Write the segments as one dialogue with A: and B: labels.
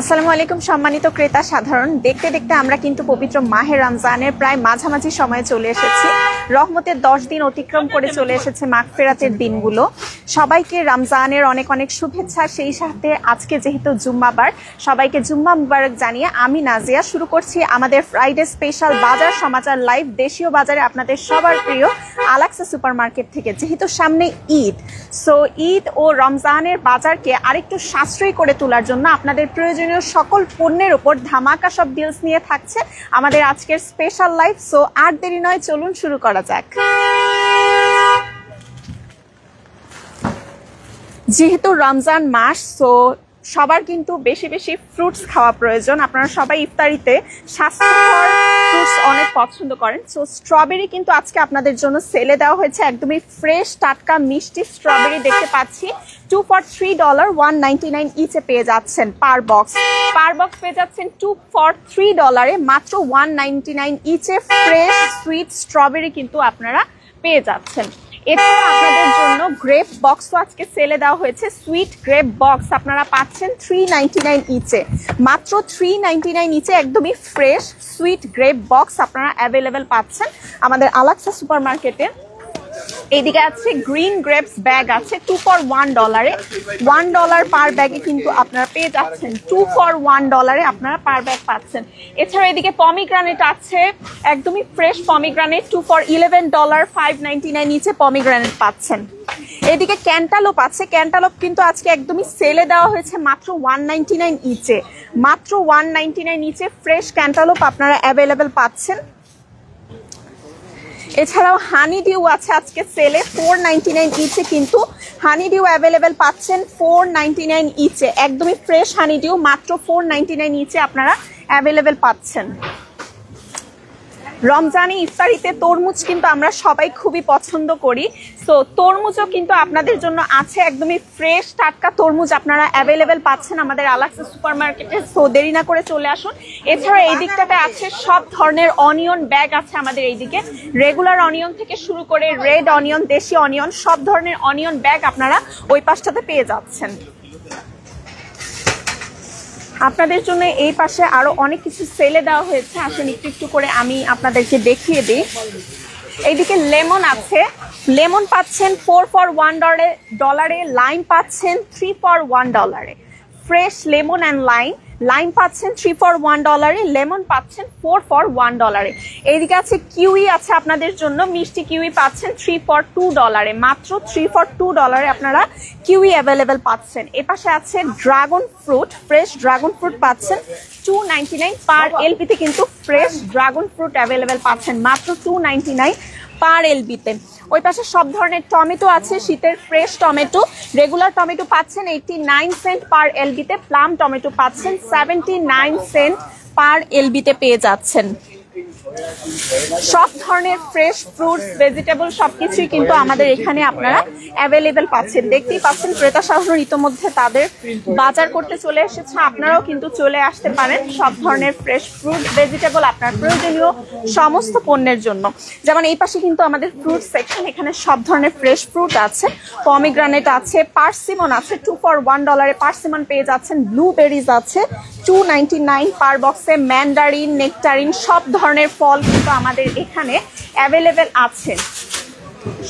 A: আসসালামু আলাইকুম সম্মানিত ক্রেতা সাধারণ, দেখতে দেখতে আমরা কিন্তু পবিত্র মাহে রমজানের প্রায় মাঝামাঝি সময়ে চলে এসেছি। রহমতের 10 দিন অতিক্রম করে চলে এসেছে মাগফিরাতের দিনগুলো। সবাইকে রমজানের অনেক অনেক শুভেচ্ছা। সেই সাথে আজকে যেহেতু জুম্মাবার, সবাইকে জুম্মা মুবারক জানিয়ে আমি নাজিয়া শুরু করছি আমাদের ফ্রাইডে স্পেশাল বাজার সমাচার লাইভ দেশীয় বাজারে আপনাদের সবার প্রিয় আলাক্সা সুপার মার্কেট থেকে। যেহেতু সামনে ঈদ, সো ঈদ ও রমজানের বাজারকে আরেকটু সাশ্রয়ী করে তোলার জন্য আপনাদের প্রয়োজনীয় সকল পণ্যের উপর ধামাকা সব ডিলস নিয়ে থাকছে আমাদের আজকের স্পেশাল লাইভ। সো আর দেরি নয়, চলুন শুরু করা যাক। যেহেতু রমজান মাস, সো সবার কিন্তু বেশি বেশি ফ্রুটস খাওয়া প্রয়োজন। আপনারা সবাই ইফতারিতে স্বাস্থ্যকর ফ্রুটস অনেক পছন্দ করেন। সো স্ট্রবেরি কিন্তু আজকে আপনাদের জন্য সেলে দেওয়া হয়েছে। একদমই ফ্রেশ টাটকা মিষ্টি স্ট্রবেরি দেখতে পাচ্ছি। 2 for $3, $1.99 ইচে পেয়ে যাচ্ছেন পার বক্স পেয়ে যাচ্ছেন 2 for $3 মাত্র $1.99 ইচে ফ্রেশ সুইট স্ট্রবেরি কিন্তু আপনারা পেয়ে যাচ্ছেন। এছাড়া আপনাদের জন্য গ্রেপ বক্সও আজকে সেলে দেওয়া হয়েছে। সুইট গ্রেপ বক্স আপনারা পাচ্ছেন $3.99 ইচে, মাত্র $3.99 ইচে একদমই ফ্রেশ সুইট গ্রেপ বক্স আপনারা অ্যাভেলেবেল পাচ্ছেন আমাদের আলাক্সা সুপার মার্কেটে। এইদিকে আছে গ্রিন গ্রেপস ব্যাগ আছে 2 for $1, $1 পার ব্যাগে কিন্তু আপনারা পেয়ে যাচ্ছেন। 2 for $1 আপনারা পার ব্যাগ পাচ্ছেন। এছাড়া এদিকে পমিগ্রানেট আছে, একদমই ফ্রেশ পমিগ্রানেট 2 for $11, $5.99 নিচে পমিগ্রানেট পাচ্ছেন। এদিকে ক্যান্টালোপ আছে, ক্যান্টালোপ কিন্তু আজকে একদমই সেলে দেওয়া হয়েছে মাত্র $1.99 ইচে, মাত্র $1.99 নিচে ফ্রেশ ক্যান্টালোপ আপনারা অ্যাভেলেবেল পাচ্ছেন। এছাড়াও হানি ডিউ আছে আজকে সেলে $4.99 ইচে, কিন্তু হানি ডিউ অ্যাভেলেবেল পাচ্ছেন $4.99 ইচে, একদমই ফ্রেশ হানি ডিউ মাত্র $4.99 ইচে আপনারা অ্যাভেলেবেল পাচ্ছেন। রমজানি ইফতারিতে তরমুজ কিন্তু আমরা সবাই খুবই পছন্দ করি। সো তরমুজও কিন্তু আপনাদের জন্য আছে, একদমই ফ্রেশ টাটকা তরমুজ আপনারা অ্যাভেলেবেল পাচ্ছেন আমাদের আলাক্সা সুপার মার্কেটে। সো দেরি না করে চলে আসুন। এছাড়া এই দিকটাতে আছে সব ধরনের অনিয়ন ব্যাগ আছে আমাদের এইদিকে, রেগুলার অনিয়ন থেকে শুরু করে রেড অনিয়ন, দেশি অনিয়ন, সব ধরনের অনিয়ন ব্যাগ আপনারা ওই পাশটাতে পেয়ে যাচ্ছেন। আপনাদের জন্য এই পাশে আরো অনেক কিছু সেলে দেওয়া হয়েছে, আসেন একটু একটু করে আমি আপনাদেরকে দেখিয়ে দিই। এইদিকে লেমন আছে, লেমন পাচ্ছেন 4 for $1, লাইম পাচ্ছেন 3 for $1, fresh lemon and lime পাচ্ছেন 3 for $1, লেমন পাচ্ছেন 4 for $1। এইদিকে আছে কিউই আছে আপনাদের জন্য, মিষ্টি কিউই পাচ্ছেন 3 for $2, মাত্র 3 for $2 আপনারা কিউই অ্যাভেলেবেল পাচ্ছেন। এপাশে আছে dragon fruit, fresh dragon fruit পাচ্ছেন $2.99 পার এলবিতে, কিন্তু ফ্রেশ ড্রাগন ফ্রুট অ্যাভেলেবেল পাচ্ছেন মাত্র $2.99 পার এলবিতে। ওই পাশে সব ধরনের টমেটো আছে, শীতের ফ্রেশ টমেটো, রেগুলার টমেটো পাচ্ছেন 89 সেন্ট পার এলবিতে, প্লাম টমেটো পাচ্ছেন 79 সেন্ট পার এলবিতে পেয়ে যাচ্ছেন। সব ধরনের ফ্রেশ ফ্রুটস, ভেজিটেবল সবকিছুই কিন্তু আমাদের এখানে আপনারা অ্যাভেলেবেল পাচ্ছেন। দেখতেই পাচ্ছেন ক্রেতা সাধারণ ইতোমধ্যে তাদের বাজার করতে চলে এসেছে, আপনারাও কিন্তু চলে আসতে পারেন সব ধরনের ফ্রেশ ফ্রুট ভেজিটেবল আপনার প্রয়োজনীয় সমস্ত পণ্যের জন্য। যেমন এই পাশে কিন্তু আমাদের ফ্রুট সেকশন, এখানে সব ধরনের ফ্রেশ ফ্রুট আছে, পমিগ্রানেট আছে, পার্সিমন আছে 2 for $1 পার্সিমন পেয়ে যাচ্ছেন, ব্লুবেরিজ আছে $2.99 পার বক্সে, ম্যান্ডারিন, নেকটারিন সব ধরনের ফল কিন্তু আমাদের এখানে অ্যাভেলেবেল আছে,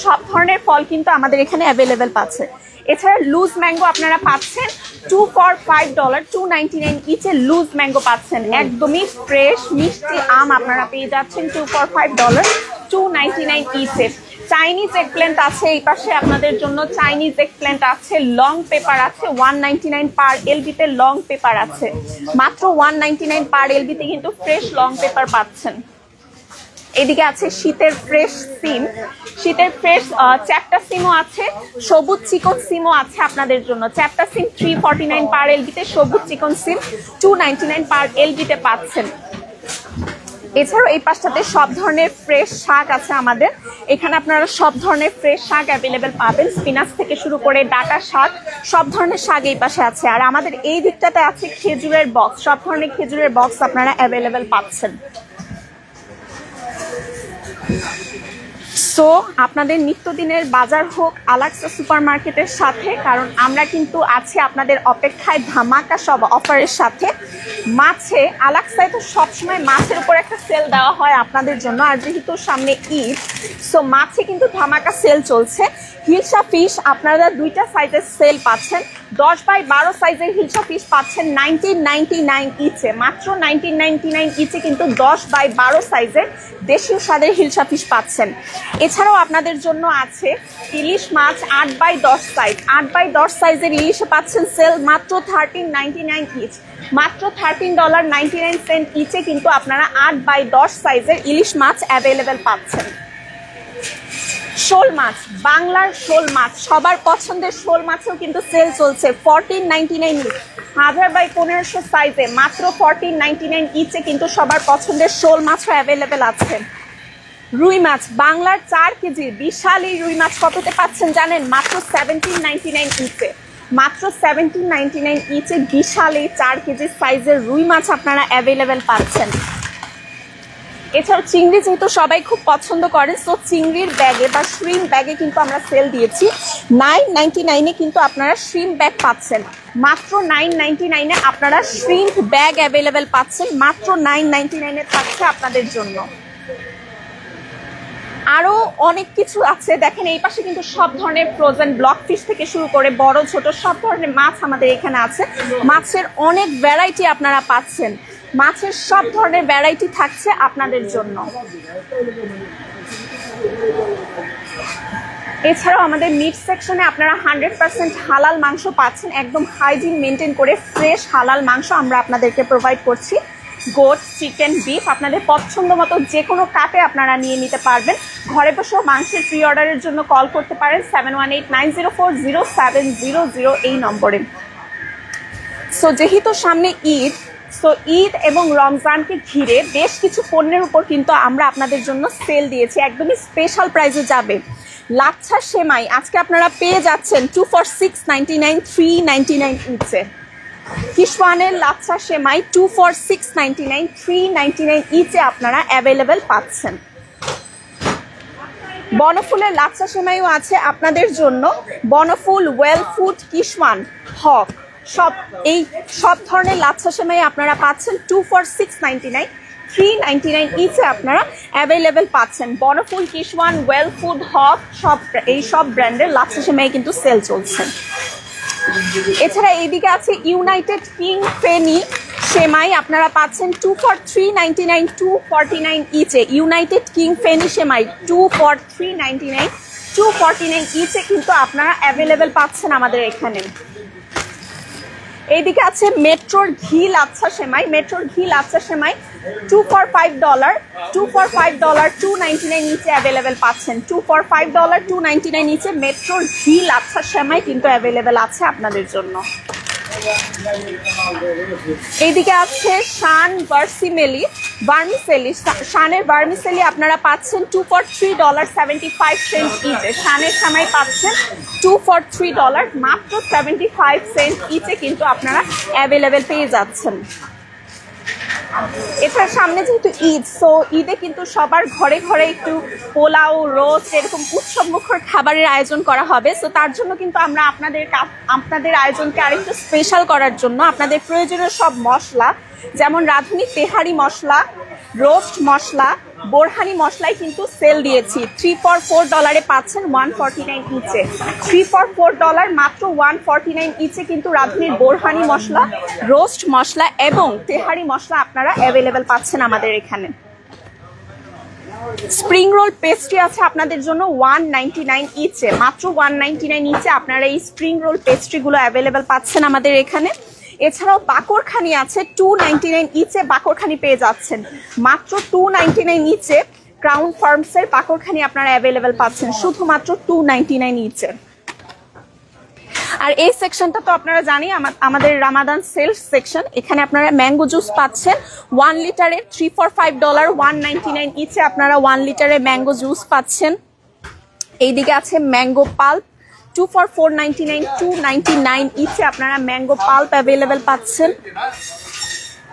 A: সব ধরনের ফল কিন্তু আমাদের এখানে অ্যাভেলেবেল পাচ্ছে। এছাড়া লুজ ম্যাঙ্গো আপনারা পাচ্ছেন 2 for $5, $2.99 ইচে লুজ ম্যাঙ্গো পাচ্ছেন, একদমই ফ্রেশ মিষ্টি আম আপনারা পেয়ে যাচ্ছেন 2 for $5, $2.99 ইচে। চাইনিজ এগপ্ল্যান্ট আছে এই পাশে আপনাদের জন্য, চাইনিজ এগপ্ল্যান্ট আছে, লং পেপার আছে $1.99 পার এলবিতে, লং পেপার আছে মাত্র $1.99 পার এলবিতে, কিন্তু ফ্রেশ লং পেপার পাচ্ছেন। এদিকে আছে শীতের ফ্রেশ সিম, শীতের ফ্রেশ চ্যাপ্টা সিমও আছে, সবুজ চিকন সিমও আছে আপনাদের জন্য। চ্যাপ্টা সিম $3.49 পার এলবিতে, সবুজ চিকন সিম $2.99 পার এলবিতে পাচ্ছেন। এছাড়াও এই পাশটাতে সব ধরনের ফ্রেশ শাক আছে আমাদের এখানে, আপনারা সব ধরনের ফ্রেশ শাক অ্যাভেলেবেল পাবেন, স্পিনাচ থেকে শুরু করে ডাটা শাক, সব ধরনের শাক এই পাশে আছে। আর আমাদের এই দিকটাতে আছে খেজুরের বক্স, সব ধরনের খেজুরের বক্স আপনারা অ্যাভেলেবেল পাচ্ছেন। সো আপনাদের নিত্যদিনের বাজার হোক আলাক্সা সুপারমার্কেটের সাথে, কারণ আমরা কিন্তু আছি আপনাদের অপেক্ষায় ধামাকা সব অফারের সাথে। মাছে আলাক্সায় তো সবসময় মাছের উপর একটা সেল দেওয়া হয় আপনাদের জন্য, আর যেহেতু সামনে ঈদ, সো মাছে কিন্তু ধামাকা সেল চলছে। হিলসা ফিশ আপনারা দুইটা সাইজের সেল পাচ্ছেন। 10x12 সাইজের হিলসা ফিশ পাচ্ছেন 1999 ইচে, মাত্র 1999 ইচে কিন্তু 10x12 সাইজের দেশীয় স্বাদের হিলসা ফিশ পাচ্ছেন। এছাড়াও আপনাদের জন্য আছে ইলিশ মাছ 8x10 সাইজ, 8x10 সাইজের ইলিশে পাচ্ছেন সেল মাত্র 13.99 ইচ, মাত্র $13.99 ইচে কিন্তু আপনারা 8x10 সাইজের ইলিশ মাছ অ্যাভেলেবেল পাচ্ছেন। শোল মাছ, বাংলার শোল মাছ, সবার পছন্দের শোল মাছেও কিন্তু সেল চলছে 14.99 ইচ, 1000x1500 সাইজে মাত্র 14.99 ইচে কিন্তু সবার পছন্দের শোল মাছও অ্যাভেলেবেল আছে। রুই মাছ, বাংলার 4 কেজির বিশাল এই রুই মাছ কততে পাচ্ছেন জানেন? মাত্র 17.99 ইচে, মাত্র 17.99 ইচে বিশাল এই 4 কেজি সাইজের রুই মাছ আপনারা অ্যাভেলেবেল পাচ্ছেন। এছাড়াও চিংড়ি যেহেতু সবাই খুব পছন্দ করেন, সো চিংড়ির ব্যাগে বা শ্রিম্প ব্যাগে কিন্তু আমরা সেল দিয়েছি 9.99 কিন্তু আপনারা শ্রিম্প ব্যাগ পাচ্ছেন, মাত্র 9.99 আপনারা শ্রিম্প ব্যাগ অ্যাভেলেবেল পাচ্ছেন, মাত্র 9.99 থাকছে আপনাদের জন্য। আরো অনেক কিছু আছে, দেখেন এই পাশে কিন্তু সব ধরনের ফ্রোজেন ব্লক ফিশ থেকে শুরু করে বড় ছোট সব ধরনের মাছ আমাদের এখানে আছে। মাছের অনেক ভ্যারাইটি আপনারা পাচ্ছেন, মাছের সব ধরনের ভ্যারাইটি থাকছে আপনাদের জন্য। এছাড়াও আমাদের মিট সেকশনে আপনারা 100% হালাল মাংস পাচ্ছেন, একদম হাইজিন মেনটেন করে ফ্রেশ হালাল মাংস আমরা আপনাদেরকে প্রোভাইড করছি। গোট, চিকেন, বিফ আপনাদের পছন্দ মতো যে কোনো কাটে আপনারা নিয়ে নিতে পারবেন। ঘরে বসেও মাংসের প্রি অর্ডারের জন্য কল করতে পারেন 7189040700 এই নম্বরে। সো যেহেতু সামনে ঈদ, সো ঈদ এবং রমজানকে ঘিরে বেশ কিছু পণ্যের উপর কিন্তু আমরা আপনাদের জন্য সেল দিয়েছি, একদমই স্পেশাল প্রাইসে যাবে। লাচ্ছা সেমাই আজকে আপনারা পেয়ে যাচ্ছেন 2 for 699, 399 ইচে। কিশওয়ানের লাচ্ছা সেমাই 2 for 699, 399 ইচে আপনারা অ্যাভেলেবেল পাচ্ছেন। বনফুলের লাচ্ছা সেমাইও আছে আপনাদের জন্য, বনফুল, ওয়েল ফুড, কিশওয়ান, হক সব ধরনের লাচ্ছা সেমাই আপনারা পাচ্ছেন 2 for 699, 399 ইচে আপনারা অ্যাভেলেবেল পাচ্ছেন। বনফুল, কিশওয়ান, ওয়েল ফুড, হক সব ব্র্যান্ডের লাচ্ছা সেমাই কিন্তু সেল চলছে। এছাড়া এইদিকে আছে ইউনাইটেড কিং ফেনি সেমাই আপনারা পাচ্ছেন 2 for 399, 249 each. United King Feni সেমাই 2 for 399, 249 ইচে কিন্তু আপনারা অ্যাভেলেবেল পাচ্ছেন আমাদের এখানে। এইদিকে আছে মেট্রোর ঘি লাচ্ছা সেমাই, মেট্রোর ঘি লাচ্ছা সেমাই 2 for $5, 2 for $5, 299 ইচে অ্যাভেলেবেল পাচ্ছেন। 2 for $5, 299 ইচে মেট্রোর ঘি লাচ্ছা সেমাই কিন্তু অ্যাভেলেবেল আছে আপনাদের জন্য। এইদিকে আছে শান ভার্মিসেলি, শানের ভার্মিসেলি আপনারা পাচ্ছেন 2 for $3.75 ইচে। শানের সেমাই পাচ্ছেন 2 for $3, মাত্র 75 সেন্ট ইচে কিন্তু আপনারা অ্যাভেলেবেল পেয়ে যাচ্ছেন। এছাড়া সামনে যেহেতু ঈদ, সো ঈদে কিন্তু সবার ঘরে ঘরে একটু পোলাও, রোস্ট এরকম উৎসব মুখর খাবারের আয়োজন করা হবে। সো তার জন্য কিন্তু আমরা আপনাদের আয়োজনকে আরেকটু স্পেশাল করার জন্য আপনাদের প্রয়োজনীয় সব মশলা, যেমন রাঁধুনি তেহারি মশলা, রোস্ট মশলা, বোরহানি মশলাই কিন্তু সেল দিয়েছি। 3 for $4 পাচ্ছেন 149 ইচে। 3 for $4 মাত্র 149 ইচে কিন্তু রাঁধুনির বোরহানি মশলা, রোস্ট মশলা এবং তেহারি মশলা আপনারা অ্যাভেলেবেল পাচ্ছেন আমাদের এখানে। স্প্রিং রোল পেস্ট্রি আছে আপনাদের জন্য 199 ইচে, মাত্র 199 ইচে আপনারা এই স্প্রিং রোল পেস্ট্রিগুলো অ্যাভেলেবেল পাচ্ছেন আমাদের এখানে। এছাড়াও বাকরখানি আছে 299 ইচে, বাকরখানি পেয়ে যাচ্ছেন মাত্র 299 ইচে। ক্রাউন ফার্মসের বাকরখানি আপনারা অ্যাভেলেবেল পাচ্ছেন শুধুমাত্র 299 ইচে। আর এই সেকশনটা তো আপনারা জানি আমাদের রামাদান সেলস সেকশন, এখানে আপনারা ম্যাঙ্গো জুস পাচ্ছেন 1 লিটারে 3 for $5, 199 ইচে আপনারা 1 লিটারে ম্যাঙ্গো জুস পাচ্ছেন। এইদিকে আছে ম্যাঙ্গো পাল্প 2 for $4.99, 299 ইচে আপনারা ম্যাঙ্গো পাল্প অ্যাভেলেবেল পাচ্ছেন।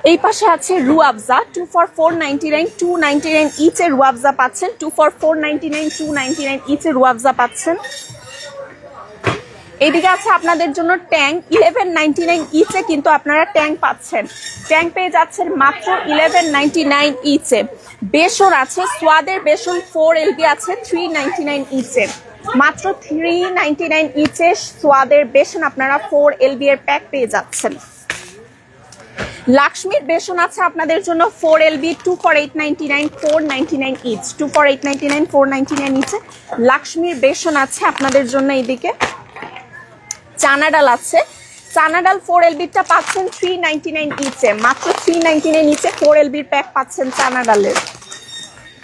A: এই পাশে আছে রুয়াবজা 2 for 499, 299 ইচে রুয়াবজা পাচ্ছেন, 2 for 499, 299 ইচে রুয়াবজা পাচ্ছেন। এইদিকে আছে আপনাদের জন্য ট্যাং 1199 ইচে, কিন্তু আপনারা ট্যাং পাচ্ছেন, ট্যাং পেয়ে যাচ্ছেন মাত্র 1199 ইচে। বেসন আছে, সোয়াদের বেসন 4 LB আছে 399 ইচে, মাত্র 399 ইচে সোয়াদের বেসন আপনারা 4 LB এর প্যাক পেয়ে যাচ্ছেন। লাক্সমির বেসন আছে আপনাদের জন্য 4 LB 2 for 899, 499 ইচ, 2 for 899, 499 ইচে লাক্সমির বেসন আছে আপনাদের জন্য। এইদিকে চানা ডাল আছে, চানা ডাল 4 LB টা পাচ্ছেন 399 ইচে, মাত্র 399 ইচে 4 LB এর প্যাক পাচ্ছেন চানা ডালের।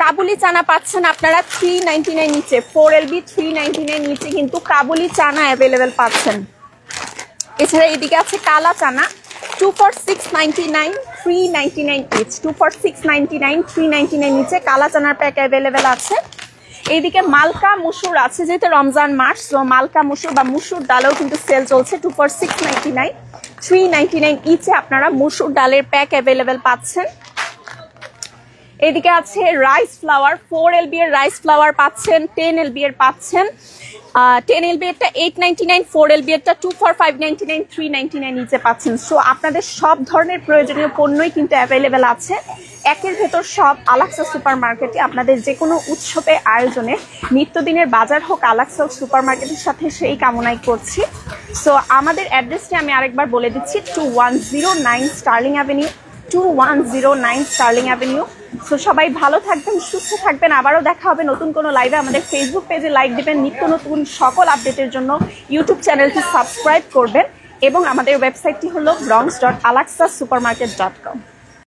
A: কাবুলি চানা পাচ্ছেন আপনারা 399 ইচে, 4 LB 399 ইচে কিন্তু কাবুলি চানা অ্যাভেলেবেল পাচ্ছেন। এছাড়া এইদিকে আছে কালা চানা 2 for 699, 399 ইচ, 2 for 699, 399 নিচে কালা চানার প্যাক অ্যাভেলেবেল আছে। এইদিকে মালকা মুসুর আছে, যেহেতু রমজান মাস, তো মালকা মুসুর বা মুসুর ডালেও কিন্তু সেল চলছে 2 for 699, 399 ইচে আপনারা মুসুর ডালের প্যাক অ্যাভেলেবেল পাচ্ছেন। এদিকে আছে রাইস ফ্লাওয়ার 4 LB এর রাইস ফ্লাওয়ার পাচ্ছেন, 10 LB এর পাচ্ছেন, 10 LB এরটা 899, 4 LB এরটা 2 for 599, 399 নিচে পাচ্ছেন। সো আপনাদের সব ধরনের প্রয়োজনীয় পণ্যই কিন্তু অ্যাভেলেবেল আছে একের ভেতর সব আলাক্সা সুপার মার্কেটে। আপনাদের যে কোনো উৎসবে আয়োজনে নিত্যদিনের বাজার হোক আলাক্সা সুপার মার্কেটের সাথে সেই কামনাই করছি। সো আমাদের অ্যাড্রেসটি আমি আরেকবার বলে দিচ্ছি, 2109 Sterling avenue, 2109 Sterling avenue. So সবাই ভালো থাকবেন, সুস্থ থাকবেন, আবারও দেখা হবে নতুন কোনো লাইভে। আমাদের ফেসবুক পেজে লাইক দিবেন, নিত্য নতুন সকল আপডেটের জন্য ইউটিউব চ্যানেলটি সাবস্ক্রাইব করবেন এবং আমাদের ওয়েবসাইটটি হলো bronx.alaxasupermarket.com।